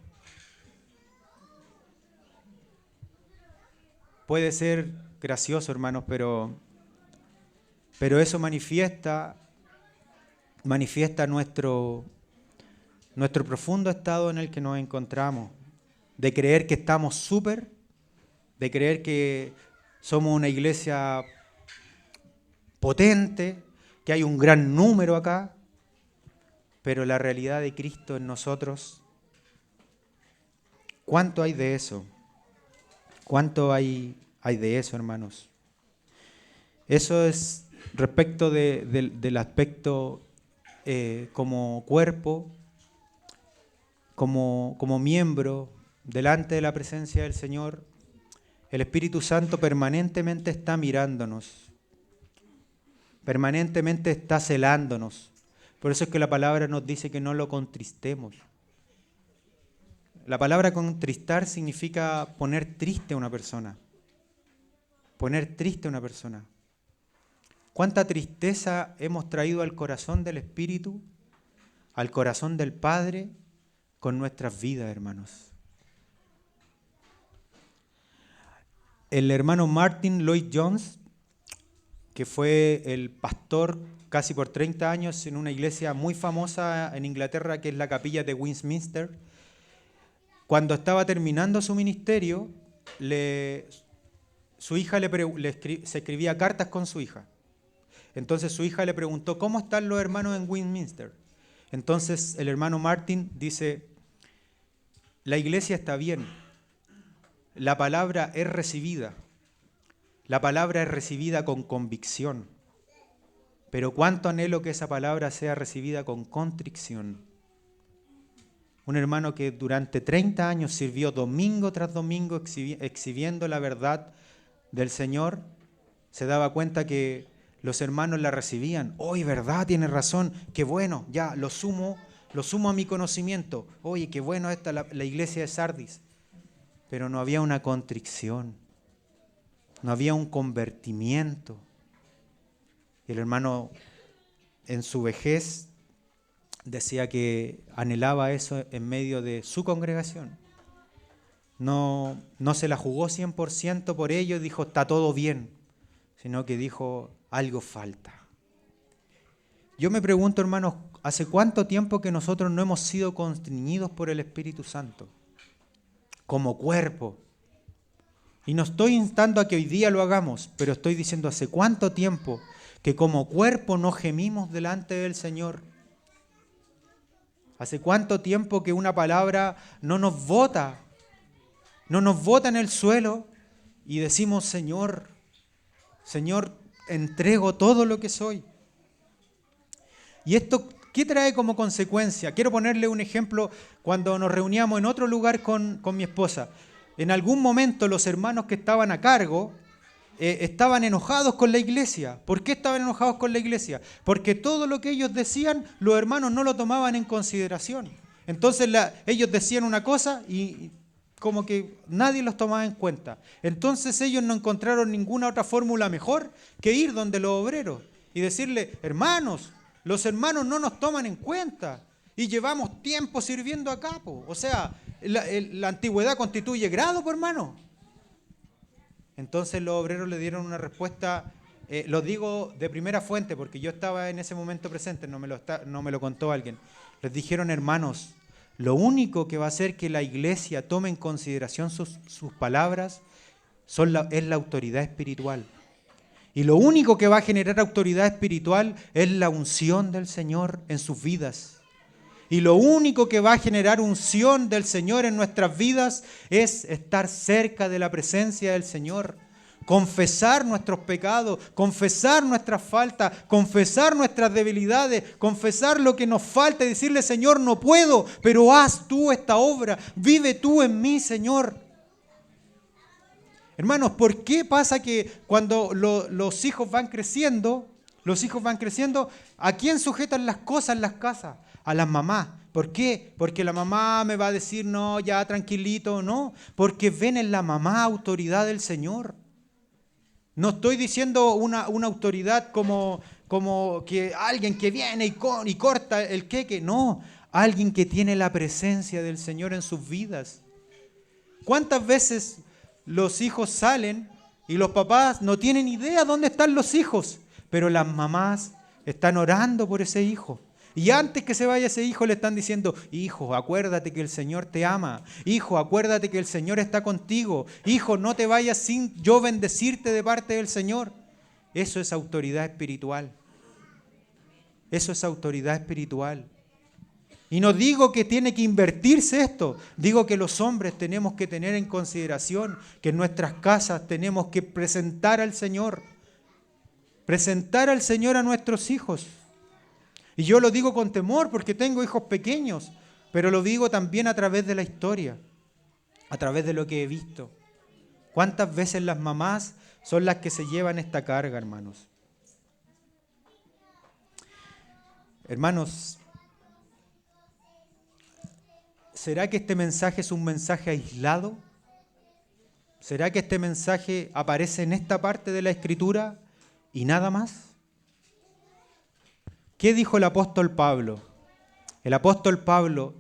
Puede ser gracioso, hermanos, pero eso manifiesta nuestro profundo estado en el que nos encontramos, de creer que estamos súper, de creer que somos una iglesia potente, que hay un gran número acá, pero la realidad de Cristo en nosotros, ¿cuánto hay de eso? ¿Cuánto hay de eso, hermanos? Eso es respecto del aspecto como cuerpo, como miembro delante de la presencia del Señor. El Espíritu Santo permanentemente está mirándonos, permanentemente está celándonos. Por eso es que la palabra nos dice que no lo contristemos. La palabra contristar significa poner triste a una persona. Poner triste a una persona. ¿Cuánta tristeza hemos traído al corazón del Espíritu, al corazón del Padre, con nuestras vidas, hermanos? El hermano Martin Lloyd Jones, que fue el pastor casi por 30 años en una iglesia muy famosa en Inglaterra, que es la capilla de Westminster, cuando estaba terminando su ministerio, su hija se escribía cartas con su hija. Entonces su hija le preguntó, ¿cómo están los hermanos en Westminster? Entonces el hermano Martin dice, la iglesia está bien, la palabra es recibida con convicción, pero cuánto anhelo que esa palabra sea recibida con contrición. Un hermano que durante 30 años sirvió domingo tras domingo exhibiendo la verdad del Señor, se daba cuenta que los hermanos la recibían. Oye, verdad, tienes razón, qué bueno, ya lo sumo a mi conocimiento. Oye, qué bueno esta la iglesia de Sardis. Pero no había una contrición, no había un convertimiento. Y el hermano en su vejez decía que anhelaba eso en medio de su congregación. no se la jugó 100% por ello y dijo, está todo bien, sino que dijo, algo falta. Yo me pregunto, hermanos, ¿hace cuánto tiempo que nosotros no hemos sido constreñidos por el Espíritu Santo? Como cuerpo. Y no estoy instando a que hoy día lo hagamos, pero estoy diciendo, ¿hace cuánto tiempo que como cuerpo no gemimos delante del Señor? ¿Hace cuánto tiempo que una palabra no nos bota en el suelo y decimos, Señor, entrego todo lo que soy? ¿Y esto qué trae como consecuencia? Quiero ponerle un ejemplo cuando nos reuníamos en otro lugar con mi esposa. En algún momento los hermanos que estaban a cargo estaban enojados con la iglesia. ¿Por qué estaban enojados con la iglesia? Porque todo lo que ellos decían, los hermanos no lo tomaban en consideración. Entonces ellos decían una cosa y como que nadie los tomaba en cuenta. Entonces ellos no encontraron ninguna otra fórmula mejor que ir donde los obreros y decirle, hermanos, los hermanos no nos toman en cuenta y llevamos tiempo sirviendo acá, po. O sea, la antigüedad constituye grado, po, hermano. Entonces los obreros le dieron una respuesta, lo digo de primera fuente porque yo estaba en ese momento presente, no me lo contó alguien. Les dijeron, hermanos, lo único que va a hacer que la iglesia tome en consideración sus palabras es la autoridad espiritual. Y lo único que va a generar autoridad espiritual es la unción del Señor en sus vidas. Y lo único que va a generar unción del Señor en nuestras vidas es estar cerca de la presencia del Señor. Confesar nuestros pecados, confesar nuestras faltas, confesar nuestras debilidades, confesar lo que nos falta y decirle, Señor, no puedo, pero haz tú esta obra, vive tú en mí, Señor. Hermanos, ¿por qué pasa que cuando los hijos van creciendo, ¿a quién sujetan las cosas en las casas? A las mamás. ¿Por qué? Porque la mamá me va a decir, no, ya tranquilito, no. Porque ven en la mamá autoridad del Señor. No estoy diciendo una autoridad como que alguien que viene y corta el queque. No, alguien que tiene la presencia del Señor en sus vidas. ¿Cuántas veces los hijos salen y los papás no tienen idea dónde están los hijos? Pero las mamás están orando por ese hijo. Y antes que se vaya ese hijo le están diciendo, hijo, acuérdate que el Señor te ama. Hijo, acuérdate que el Señor está contigo. Hijo, no te vayas sin yo bendecirte de parte del Señor. Eso es autoridad espiritual. Eso es autoridad espiritual. Y no digo que tiene que invertirse esto. Digo que los hombres tenemos que tener en consideración que en nuestras casas tenemos que presentar al Señor. Presentar al Señor a nuestros hijos. Y yo lo digo con temor porque tengo hijos pequeños, pero lo digo también a través de la historia, a través de lo que he visto. ¿Cuántas veces las mamás son las que se llevan esta carga, hermanos? Hermanos, ¿será que este mensaje es un mensaje aislado? ¿Será que este mensaje aparece en esta parte de la Escritura y nada más? ¿Qué dijo el apóstol Pablo? El apóstol Pablo,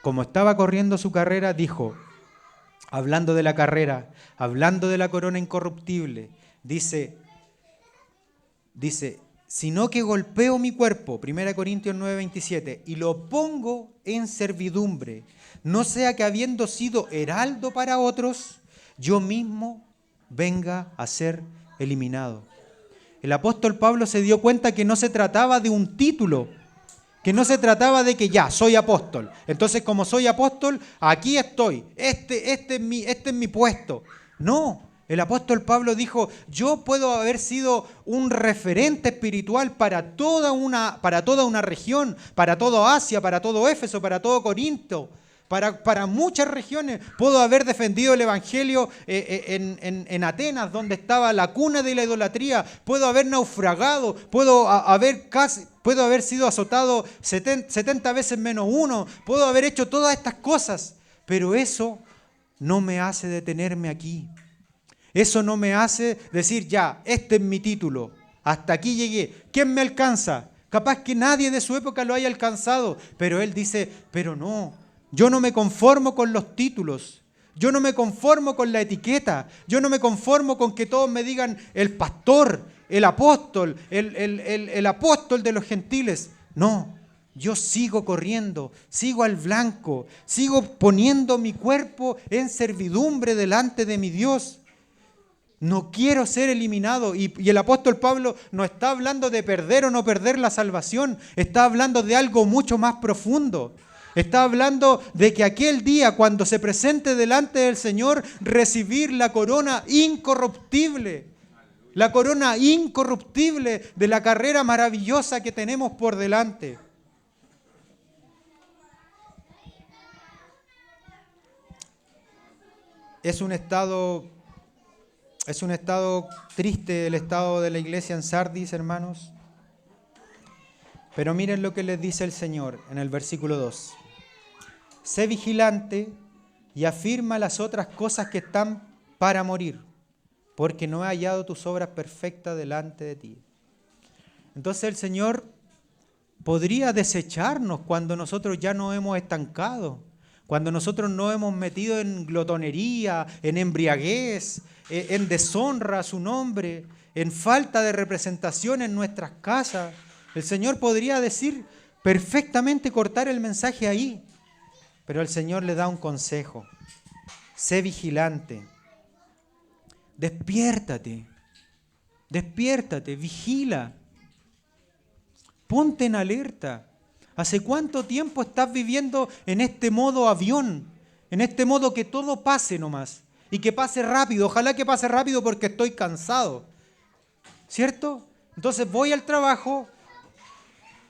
como estaba corriendo su carrera, dijo, hablando de la carrera, hablando de la corona incorruptible, dice, sino que golpeo mi cuerpo, 1 Corintios 9:27, y lo pongo en servidumbre, no sea que habiendo sido heraldo para otros, yo mismo venga a ser eliminado. El apóstol Pablo se dio cuenta que no se trataba de un título, que no se trataba de que ya, soy apóstol. Entonces, como soy apóstol, aquí estoy, este es mi puesto. No, el apóstol Pablo dijo, yo puedo haber sido un referente espiritual para toda una región, para todo Asia, para todo Éfeso, para todo Corinto. Para muchas regiones. Puedo haber defendido el Evangelio en Atenas, donde estaba la cuna de la idolatría. Puedo haber naufragado. Puedo haber sido azotado 70 veces menos uno. Puedo haber hecho todas estas cosas. Pero eso no me hace detenerme aquí. Eso no me hace decir, ya, este es mi título. Hasta aquí llegué. ¿Quién me alcanza? Capaz que nadie de su época lo haya alcanzado. Pero él dice, pero no. Yo no me conformo con los títulos. Yo no me conformo con la etiqueta. Yo no me conformo con que todos me digan el pastor, el apóstol, el apóstol de los gentiles. No, yo sigo corriendo, sigo al blanco, sigo poniendo mi cuerpo en servidumbre delante de mi Dios. No quiero ser eliminado. Y el apóstol Pablo no está hablando de perder o no perder la salvación. Está hablando de algo mucho más profundo. Está hablando de que aquel día, cuando se presente delante del Señor, recibir la corona incorruptible. La corona incorruptible de la carrera maravillosa que tenemos por delante. Es un estado triste el estado de la iglesia en Sardis, hermanos. Pero miren lo que les dice el Señor en el versículo 2. Sé vigilante y afirma las otras cosas que están para morir, porque no he hallado tus obras perfectas delante de ti. Entonces el Señor podría desecharnos cuando nosotros ya nos hemos estancado, cuando nosotros nos hemos metido en glotonería, en embriaguez, en deshonra a su nombre, en falta de representación en nuestras casas. El Señor podría decir perfectamente, cortar el mensaje ahí, pero el Señor le da un consejo. Sé vigilante, despiértate, vigila, ponte en alerta. ¿Hace cuánto tiempo estás viviendo en este modo avión? En este modo que todo pase nomás. Y que pase rápido. Ojalá que pase rápido porque estoy cansado. ¿Cierto? Entonces voy al trabajo,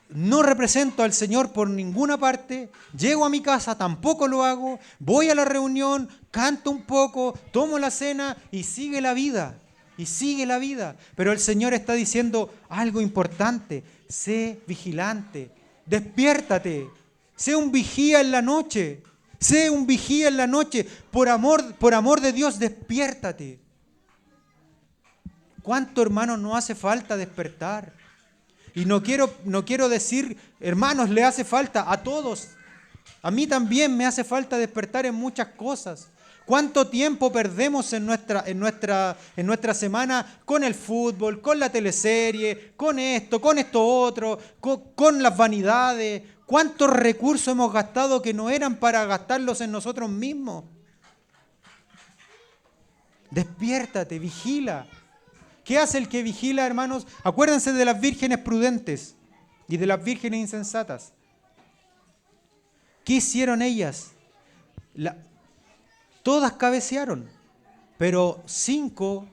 no represento al Señor por ninguna parte, llego a mi casa, tampoco lo hago, voy a la reunión, canto un poco, tomo la cena y sigue la vida. Y sigue la vida. Pero el Señor está diciendo algo importante. Sé vigilante. Despiértate, sé un vigía en la noche, sé un vigía en la noche, por amor de Dios, despiértate. ¿Cuánto, hermanos, no hace falta despertar? Y no quiero decir, hermanos, le hace falta a todos. A mí también me hace falta despertar en muchas cosas. ¿Cuánto tiempo perdemos en nuestra semana con el fútbol, con la teleserie, con esto otro, con las vanidades? ¿Cuántos recursos hemos gastado que no eran para gastarlos en nosotros mismos? Despiértate, vigila. ¿Qué hace el que vigila, hermanos? Acuérdense de las vírgenes prudentes y de las vírgenes insensatas. ¿Qué hicieron ellas? Todas cabecearon, pero cinco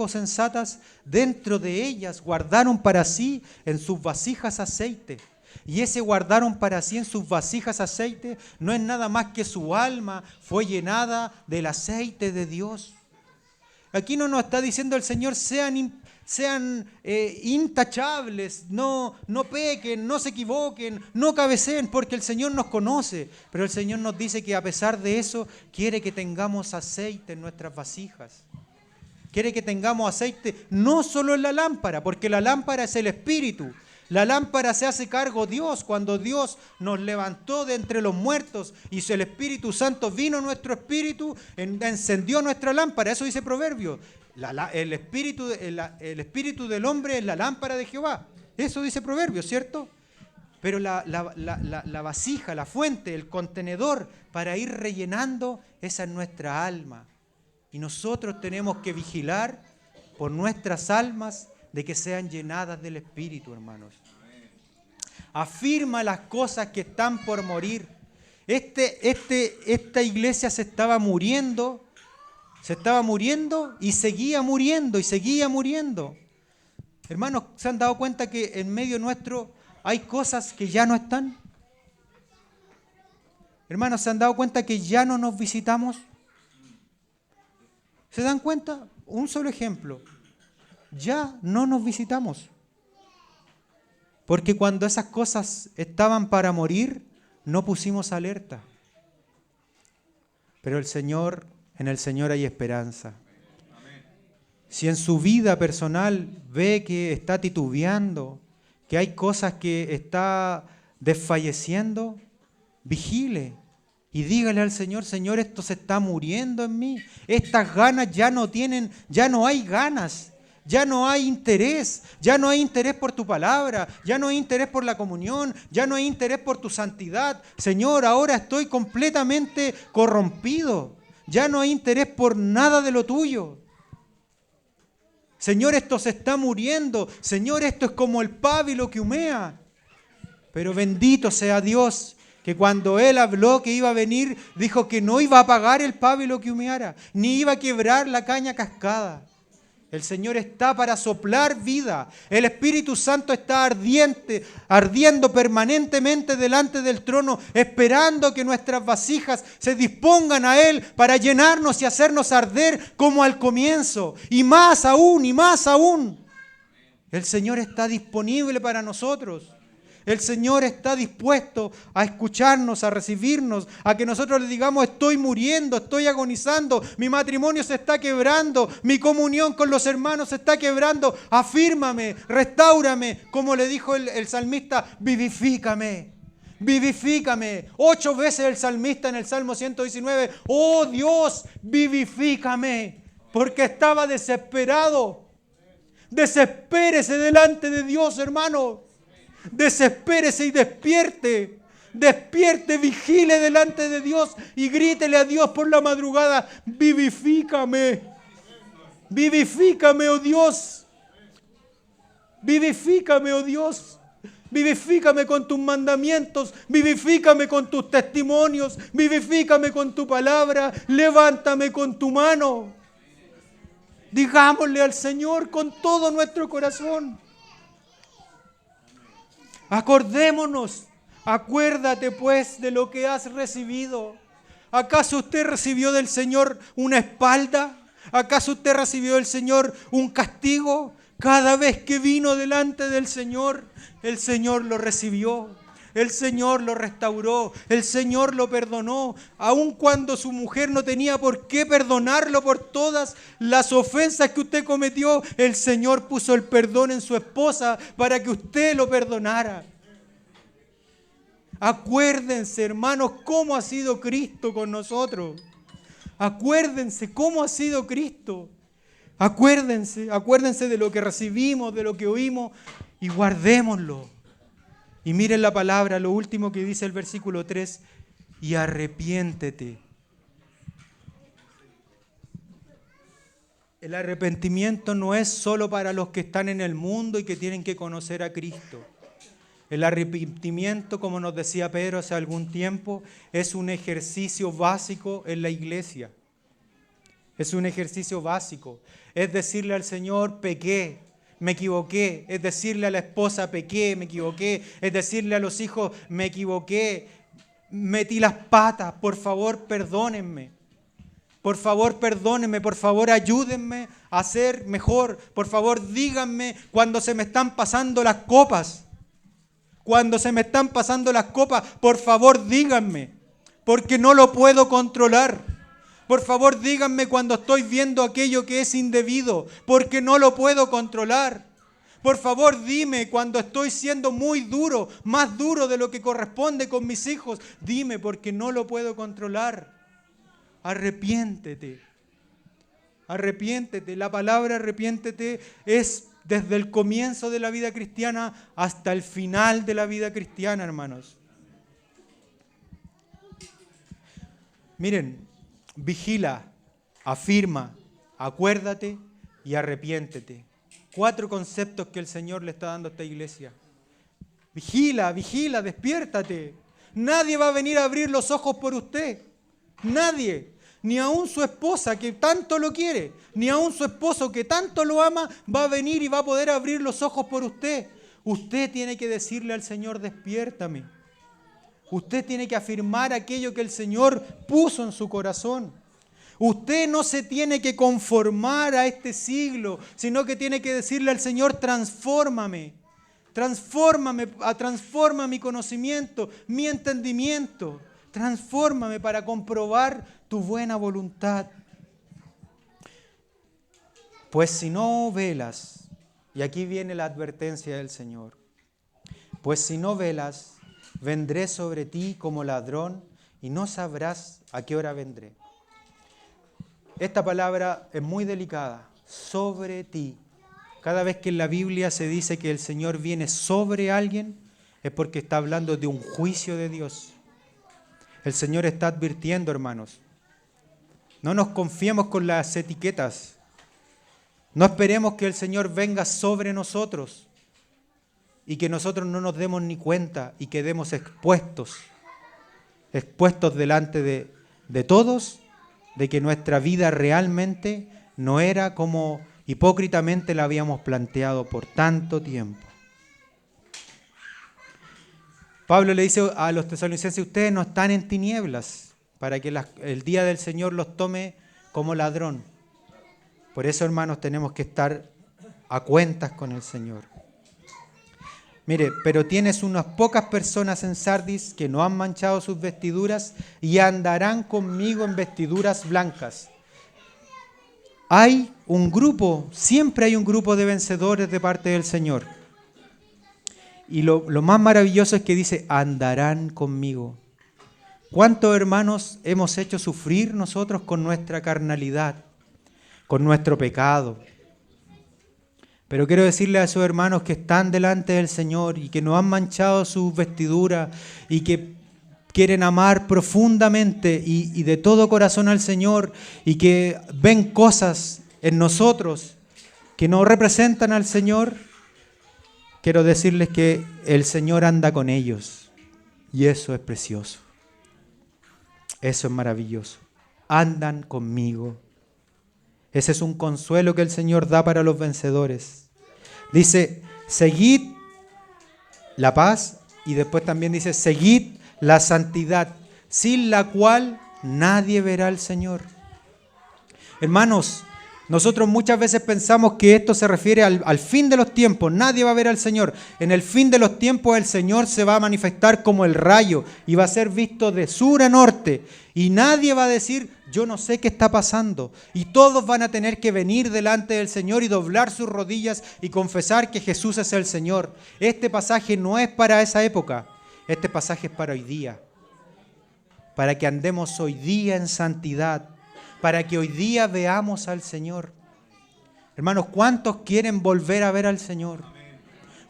sensatas dentro de ellas guardaron para sí en sus vasijas aceite. Y ese guardaron para sí en sus vasijas aceite no es nada más que su alma fue llenada del aceite de Dios. Aquí no nos está diciendo el Señor sean intachables, no pequen, no se equivoquen, no cabeceen, porque el Señor nos conoce. Pero el Señor nos dice que a pesar de eso, quiere que tengamos aceite en nuestras vasijas. Quiere que tengamos aceite no solo en la lámpara, porque la lámpara es el Espíritu. La lámpara se hace cargo Dios cuando Dios nos levantó de entre los muertos y el Espíritu Santo vino a nuestro espíritu, encendió nuestra lámpara. Eso dice Proverbio. El espíritu del hombre es la lámpara de Jehová. Eso dice Proverbio, ¿cierto? Pero la vasija, la fuente, el contenedor para ir rellenando, esa es nuestra alma. Y nosotros tenemos que vigilar por nuestras almas de que sean llenadas del Espíritu, hermanos. Afirma las cosas que están por morir. Esta iglesia se estaba muriendo y seguía muriendo. Hermanos, ¿se han dado cuenta que en medio nuestro hay cosas que ya no están? Hermanos, ¿se han dado cuenta que ya no nos visitamos? ¿Se dan cuenta? Un solo ejemplo. Ya no nos visitamos. Porque cuando esas cosas estaban para morir, no pusimos alerta. Pero en el Señor hay esperanza. Si en su vida personal ve que está titubeando, que hay cosas que está desfalleciendo, vigile, Y dígale al Señor, Señor, esto se está muriendo en mí. Estas ganas ya no tienen, ya no hay ganas. Ya no hay interés, ya no hay interés por tu palabra, ya no hay interés por la comunión, ya no hay interés por tu santidad. Señor, ahora estoy completamente corrompido, ya no hay interés por nada de lo tuyo. Señor, esto se está muriendo, Señor, esto es como el pábilo que humea. Pero bendito sea Dios, que cuando Él habló que iba a venir, dijo que no iba a apagar el pábilo que humeara, ni iba a quebrar la caña cascada. El Señor está para soplar vida. El Espíritu Santo está ardiendo permanentemente delante del trono, esperando que nuestras vasijas se dispongan a Él para llenarnos y hacernos arder como al comienzo. Y más aún, y más aún. El Señor está disponible para nosotros. El Señor está dispuesto a escucharnos, a recibirnos, a que nosotros le digamos: estoy muriendo, estoy agonizando, mi matrimonio se está quebrando, mi comunión con los hermanos se está quebrando, afírmame, restáurame, como le dijo el salmista: vivifícame, vivifícame. 8 veces el salmista en el Salmo 119, oh Dios, vivifícame, porque estaba desesperado. Desespérese delante de Dios, hermano. Desespérese y despierte. Despierte, vigile delante de Dios y grítele a Dios por la madrugada: vivifícame. Vivifícame, oh Dios. Vivifícame, oh Dios. Vivifícame con tus mandamientos, vivifícame con tus testimonios, vivifícame con tu palabra, levántame con tu mano. Digámosle al Señor con todo nuestro corazón. Acordémonos, acuérdate pues de lo que has recibido. ¿Acaso usted recibió del Señor una espalda? ¿Acaso usted recibió del Señor un castigo? Cada vez que vino delante del Señor, el Señor lo recibió. El Señor lo restauró, el Señor lo perdonó, aun cuando su mujer no tenía por qué perdonarlo por todas las ofensas que usted cometió. El Señor puso el perdón en su esposa para que usted lo perdonara. Acuérdense, hermanos, cómo ha sido Cristo con nosotros. Acuérdense cómo ha sido Cristo. Acuérdense de lo que recibimos, de lo que oímos, y guardémoslo. Y miren la palabra, lo último que dice el versículo 3, y arrepiéntete. El arrepentimiento no es solo para los que están en el mundo y que tienen que conocer a Cristo. El arrepentimiento, como nos decía Pedro hace algún tiempo, es un ejercicio básico en la iglesia. Es un ejercicio básico. Es decirle al Señor: pequé, me equivoqué. Es decirle a la esposa: pequé, me equivoqué. Es decirle a los hijos: me equivoqué, metí las patas, por favor perdónenme. Por favor perdónenme, por favor ayúdenme a ser mejor. Por favor díganme cuando se me están pasando las copas. Cuando se me están pasando las copas, por favor díganme, porque no lo puedo controlar. Por favor díganme cuando estoy viendo aquello que es indebido, porque no lo puedo controlar. Por favor dime cuando estoy siendo muy duro, más duro de lo que corresponde con mis hijos. Dime, porque no lo puedo controlar. Arrepiéntete. Arrepiéntete. La palabra arrepiéntete es desde el comienzo de la vida cristiana hasta el final de la vida cristiana, hermanos. Miren, vigila, afirma, acuérdate y arrepiéntete. 4 conceptos que el Señor le está dando a esta iglesia. Vigila, vigila, despiértate. Nadie va a venir a abrir los ojos por usted. Nadie. Ni aún su esposa que tanto lo quiere, ni aún su esposo que tanto lo ama, va a venir y va a poder abrir los ojos por usted. Usted tiene que decirle al Señor: despiértame. Usted tiene que afirmar aquello que el Señor puso en su corazón. Usted no se tiene que conformar a este siglo, sino que tiene que decirle al Señor: transfórmame. Transforma mi conocimiento, mi entendimiento. Transfórmame para comprobar tu buena voluntad. Pues si no velas, y aquí viene la advertencia del Señor, pues si no velas, vendré sobre ti como ladrón y no sabrás a qué hora vendré. Esta palabra es muy delicada, sobre ti. Cada vez que en la Biblia se dice que el Señor viene sobre alguien, es porque está hablando de un juicio de Dios. El Señor está advirtiendo, hermanos. No nos confiemos con las etiquetas. No esperemos que el Señor venga sobre nosotros y que nosotros no nos demos ni cuenta y quedemos expuestos delante de todos, de que nuestra vida realmente no era como hipócritamente la habíamos planteado por tanto tiempo. Pablo le dice a los tesalonicenses, ustedes no están en tinieblas, para que el día del Señor los tome como ladrón. Por eso, hermanos, tenemos que estar a cuentas con el Señor. Mire, pero tienes unas pocas personas en Sardis que no han manchado sus vestiduras y andarán conmigo en vestiduras blancas. Hay un grupo, siempre hay un grupo de vencedores de parte del Señor. Y lo más maravilloso es que dice, andarán conmigo. ¿Cuántos hermanos hemos hecho sufrir nosotros con nuestra carnalidad, con nuestro pecado? Pero quiero decirle a esos hermanos que están delante del Señor y que no han manchado sus vestiduras y que quieren amar profundamente y de todo corazón al Señor y que ven cosas en nosotros que no representan al Señor, quiero decirles que el Señor anda con ellos y eso es precioso. Eso es maravilloso. Andan conmigo. Ese es un consuelo que el Señor da para los vencedores. Dice, seguid la paz y después también dice, seguid la santidad, sin la cual nadie verá al Señor. Hermanos, nosotros muchas veces pensamos que esto se refiere al fin de los tiempos. Nadie va a ver al Señor. En el fin de los tiempos el Señor se va a manifestar como el rayo y va a ser visto de sur a norte. Y nadie va a decir, yo no sé qué está pasando. Y todos van a tener que venir delante del Señor y doblar sus rodillas y confesar que Jesús es el Señor. Este pasaje no es para esa época. Este pasaje es para hoy día. Para que andemos hoy día en santidad. Para que hoy día veamos al Señor. Hermanos, ¿cuántos quieren volver a ver al Señor?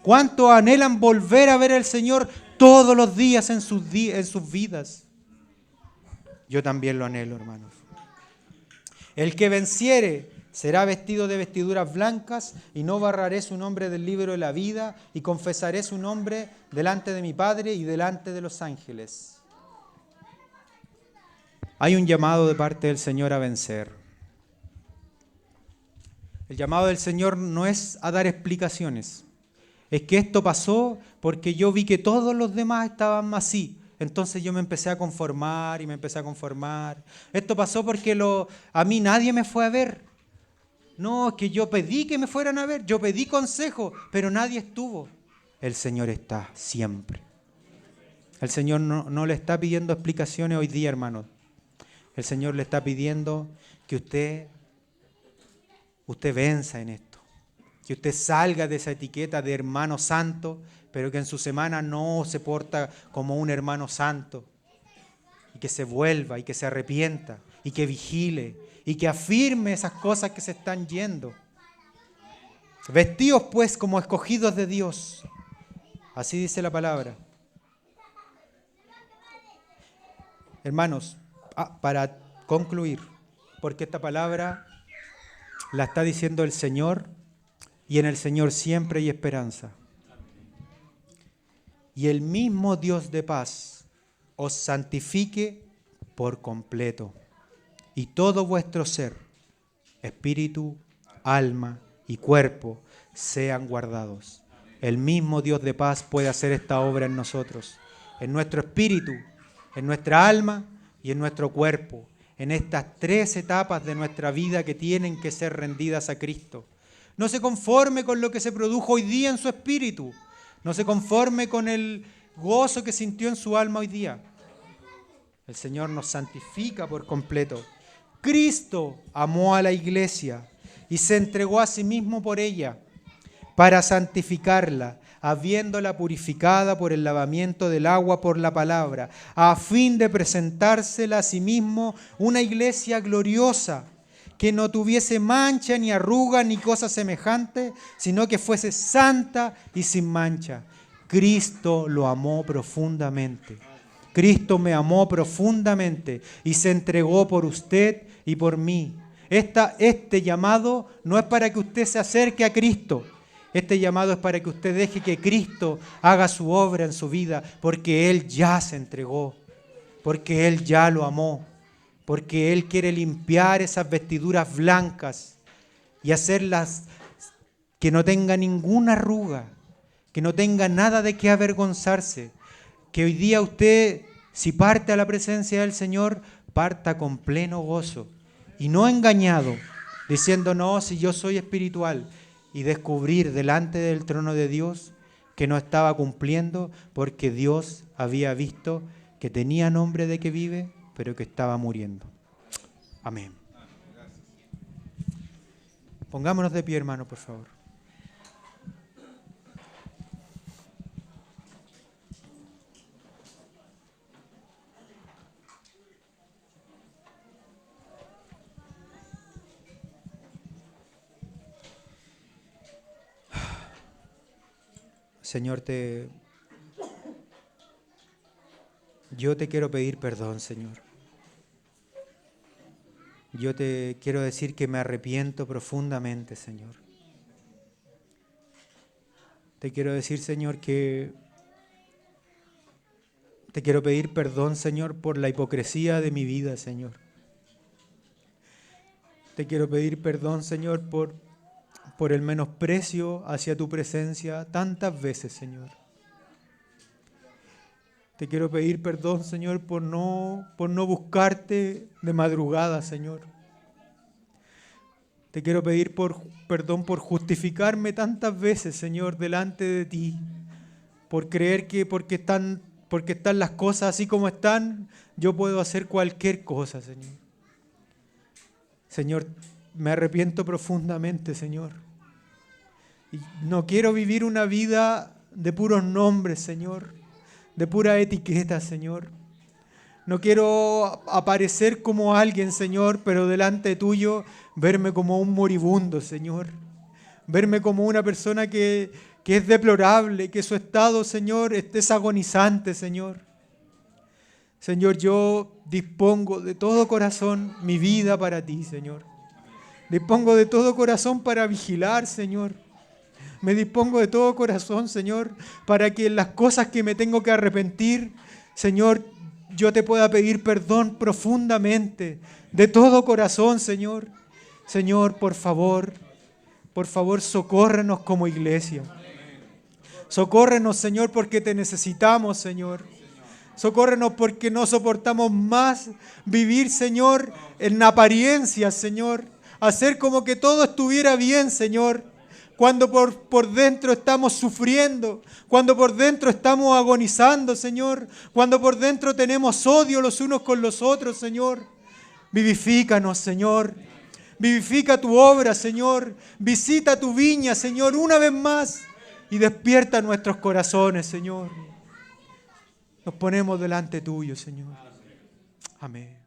¿Cuántos anhelan volver a ver al Señor todos los días en sus vidas? Yo también lo anhelo, hermanos. El que venciere será vestido de vestiduras blancas y no borraré su nombre del libro de la vida y confesaré su nombre delante de mi Padre y delante de los ángeles. Hay un llamado de parte del Señor a vencer. El llamado del Señor no es a dar explicaciones. Es que esto pasó porque yo vi que todos los demás estaban así. Entonces yo me empecé a conformar y me empecé a conformar. Esto pasó porque a mí nadie me fue a ver. No, es que yo pedí que me fueran a ver. Yo pedí consejo, pero nadie estuvo. El Señor está siempre. El Señor no le está pidiendo explicaciones hoy día, hermanos. El Señor le está pidiendo que usted venza en esto. Que usted salga de esa etiqueta de hermano santo, pero que en su semana no se porta como un hermano santo. Y que se vuelva y que se arrepienta y que vigile y que afirme esas cosas que se están yendo. Vestidos pues como escogidos de Dios. Así dice la palabra. Hermanos, para concluir, porque esta palabra la está diciendo el Señor y en el Señor siempre hay esperanza. Y el mismo Dios de paz os santifique por completo y todo vuestro ser, espíritu, alma y cuerpo sean guardados. El mismo Dios de paz puede hacer esta obra en nosotros, en nuestro espíritu, en nuestra alma y en nuestro cuerpo, en estas 3 etapas de nuestra vida que tienen que ser rendidas a Cristo. No se conforme con lo que se produjo hoy día en su espíritu, no se conforme con el gozo que sintió en su alma hoy día. El Señor nos santifica por completo. Cristo amó a la iglesia y se entregó a sí mismo por ella para santificarla, habiéndola purificada por el lavamiento del agua por la palabra, a fin de presentársela a sí mismo una iglesia gloriosa, que no tuviese mancha, ni arruga, ni cosa semejante, sino que fuese santa y sin mancha. Cristo lo amó profundamente. Cristo me amó profundamente y se entregó por usted y por mí. Este llamado no es para que usted se acerque a Cristo. Este llamado es para que usted deje que Cristo haga su obra en su vida, porque Él ya se entregó, porque Él ya lo amó, porque Él quiere limpiar esas vestiduras blancas y hacerlas que no tengan ninguna arruga, que no tenga nada de qué avergonzarse. Que hoy día usted, si parte a la presencia del Señor, parta con pleno gozo y no engañado, diciendo, no, si yo soy espiritual, y descubrir delante del trono de Dios que no estaba cumpliendo porque Dios había visto que tenía nombre de que vive, pero que estaba muriendo. Amén. Pongámonos de pie, hermano, por favor. Señor, yo te quiero pedir perdón, Señor. Yo te quiero decir que me arrepiento profundamente, Señor. Te quiero decir, Señor, que te quiero pedir perdón, Señor, por la hipocresía de mi vida, Señor. Te quiero pedir perdón, Señor, por el menosprecio hacia tu presencia tantas veces, Señor. Te quiero pedir perdón, Señor, por no buscarte de madrugada, Señor. Te quiero pedir perdón por justificarme tantas veces, Señor, delante de ti. Por creer que porque están las cosas así como están, yo puedo hacer cualquier cosa, Señor. Señor, me arrepiento profundamente, Señor. Y no quiero vivir una vida de puros nombres, Señor, de pura etiqueta, Señor. No quiero aparecer como alguien, Señor, pero delante tuyo verme como un moribundo, Señor. Verme como una persona que es deplorable, que su estado, Señor, es agonizante, Señor. Señor, yo dispongo de todo corazón mi vida para ti, Señor. Dispongo de todo corazón para vigilar, Señor. Me dispongo de todo corazón, Señor, para que en las cosas que me tengo que arrepentir, Señor, yo te pueda pedir perdón profundamente, de todo corazón, Señor. Señor, por favor, socórrenos como iglesia. Socórrenos, Señor, porque te necesitamos, Señor. Socórrenos porque no soportamos más vivir, Señor, en apariencia, Señor. Hacer como que todo estuviera bien, Señor. Cuando por dentro estamos sufriendo, cuando por dentro estamos agonizando, Señor. Cuando por dentro tenemos odio los unos con los otros, Señor. Vivifícanos, Señor. Vivifica tu obra, Señor. Visita tu viña, Señor, una vez más. Y despierta nuestros corazones, Señor. Nos ponemos delante tuyo, Señor. Amén.